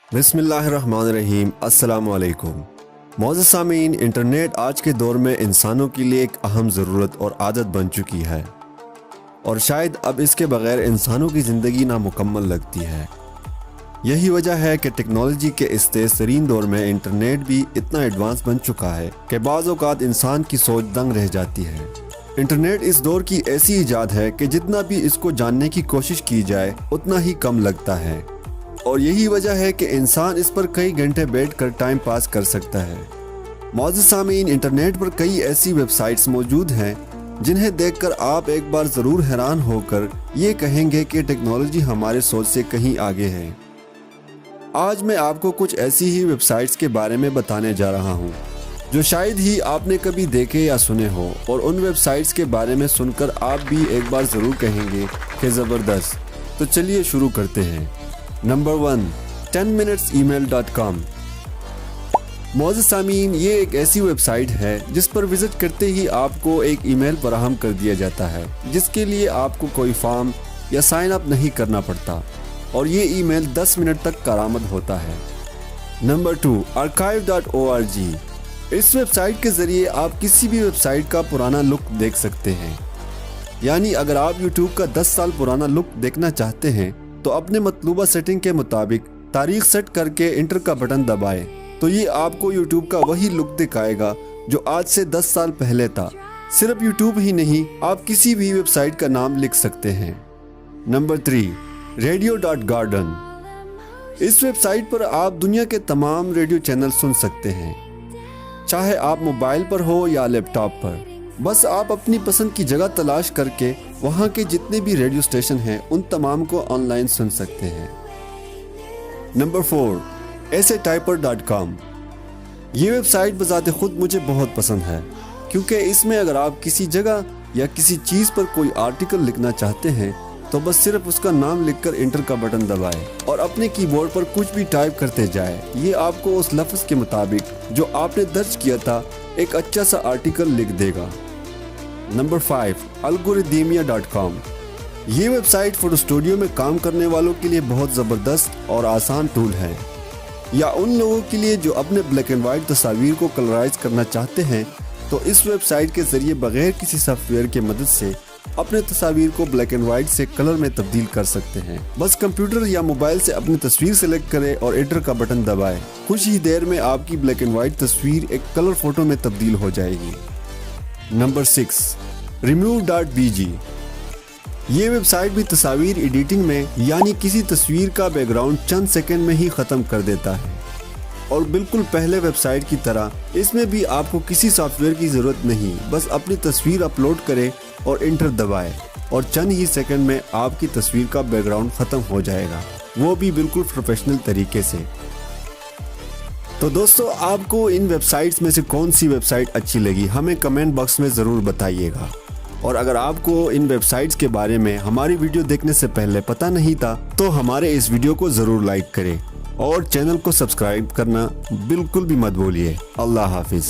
बिस्मिल्लाहिर्रहमानिर्रहीम। अस्सलाम वालेकुम। मोअज़्ज़ज़ सामीन, इंटरनेट आज के दौर में इंसानों के लिए एक अहम ज़रूरत और आदत बन चुकी है और शायद अब इसके बगैर इंसानों की ज़िंदगी नामुकम्मल लगती है। यही वजह है कि टेक्नोलॉजी के इस तेज़ तरीन दौर में इंटरनेट भी इतना एडवांस बन चुका है कि बाज़ औक़ात इंसान की सोच दंग रह जाती है। इंटरनेट इस दौर की ऐसी इजाद है कि जितना भी इसको जानने की कोशिश की जाए उतना ही कम लगता है और यही वजह है कि इंसान इस पर कई घंटे बैठकर टाइम पास कर सकता है। मोअज़्ज़ज़ सामीन, इंटरनेट पर कई ऐसी वेबसाइट्स मौजूद हैं जिन्हें देखकर आप एक बार ज़रूर हैरान होकर ये कहेंगे कि टेक्नोलॉजी हमारे सोच से कहीं आगे है। आज मैं आपको कुछ ऐसी ही वेबसाइट्स के बारे में बताने जा रहा हूँ जो शायद ही आपने कभी देखे या सुने हो और उन वेबसाइट्स के बारे में सुनकर आप भी एक बार ज़रूर कहेंगे कि ज़बरदस्त। तो चलिए शुरू करते हैं। Number 1, 10minutesemail.com। मोअज़्ज़ज़ सामीन, ये एक ऐसी वेबसाइट है जिस पर विजिट करते ही आपको एक ईमेल फराहम कर दिया जाता है जिसके लिए आपको कोई फॉर्म या साइन अप नहीं करना पड़ता और ये ईमेल 10 मिनट तक कारआमद होता है। Number 2, archive.org। इस वेबसाइट के ज़रिए आप किसी भी वेबसाइट का पुराना लुक देख सकते हैं। यानी अगर आप YouTube का 10 साल पुराना लुक देखना चाहते हैं तो अपने मतलूबा सेटिंग के मुताबिक तारीख सेट करके इंटर का बटन दबाएं तो ये आपको YouTube का वही लुक दिखाएगा जो आज से 10 साल पहले था। सिर्फ YouTube ही नहीं, आप किसी भी वेबसाइट का नाम लिख सकते हैं। Number 3, radio.garden। इस वेबसाइट पर आप दुनिया के तमाम रेडियो चैनल सुन सकते हैं, चाहे आप मोबाइल पर हो या लैपटॉप पर। बस आप अपनी पसंद की जगह तलाश करके वहाँ के जितने भी रेडियो स्टेशन हैं उन तमाम को ऑनलाइन सुन सकते हैं। Number 4, essaytyper.com। ये वेबसाइट बज़ाते खुद मुझे बहुत पसंद है क्योंकि इसमें अगर आप किसी जगह या किसी चीज़ पर कोई आर्टिकल लिखना चाहते हैं तो बस सिर्फ उसका नाम लिखकर इंटर का बटन दबाएं और अपने कीबोर्ड पर कुछ भी टाइप करते जाएं। ये आपको उस लफ्ज़ के मुताबिक जो आपने दर्ज किया था एक अच्छा सा आर्टिकल लिख देगा। Number 5, algoritmia.com। ये वेबसाइट फोटो स्टूडियो में काम करने वालों के लिए बहुत ज़बरदस्त और आसान टूल है, या उन लोगों के लिए जो अपने ब्लैक एंड वाइट तस्वीर को कलराइज करना चाहते हैं तो इस वेबसाइट के ज़रिए बगैर किसी सॉफ्टवेयर की मदद से अपने तस्वीर को ब्लैक एंड वाइट से कलर में तब्दील कर सकते हैं। बस कंप्यूटर या मोबाइल से अपनी तस्वीर सेलेक्ट करें और एडिटर का बटन दबाएं। कुछ ही देर में आपकी ब्लैक एंड वाइट तस्वीर एक कलर फोटो में तब्दील हो जाएगी। Number 6, remove.bg। ये वेबसाइट भी तस्वीर एडिटिंग में यानी किसी तस्वीर का बैकग्राउंड चंद सेकंड में ही ख़त्म कर देता है और बिल्कुल पहले वेबसाइट की तरह इसमें भी आपको किसी सॉफ्टवेयर की ज़रूरत नहीं। बस अपनी तस्वीर अपलोड करें और इंटर दबाएं और चंद ही सेकंड में आपकी तस्वीर का बैकग्राउंड ख़त्म हो जाएगा, वो भी बिल्कुल प्रोफेशनल तरीके से। तो दोस्तों, आपको इन वेबसाइट्स में से कौन सी वेबसाइट अच्छी लगी हमें कमेंट बॉक्स में ज़रूर बताइएगा। और अगर आपको इन वेबसाइट्स के बारे में हमारी वीडियो देखने से पहले पता नहीं था तो हमारे इस वीडियो को ज़रूर लाइक करें और चैनल को सब्सक्राइब करना बिल्कुल भी मत भूलिए। अल्लाह हाफिज़।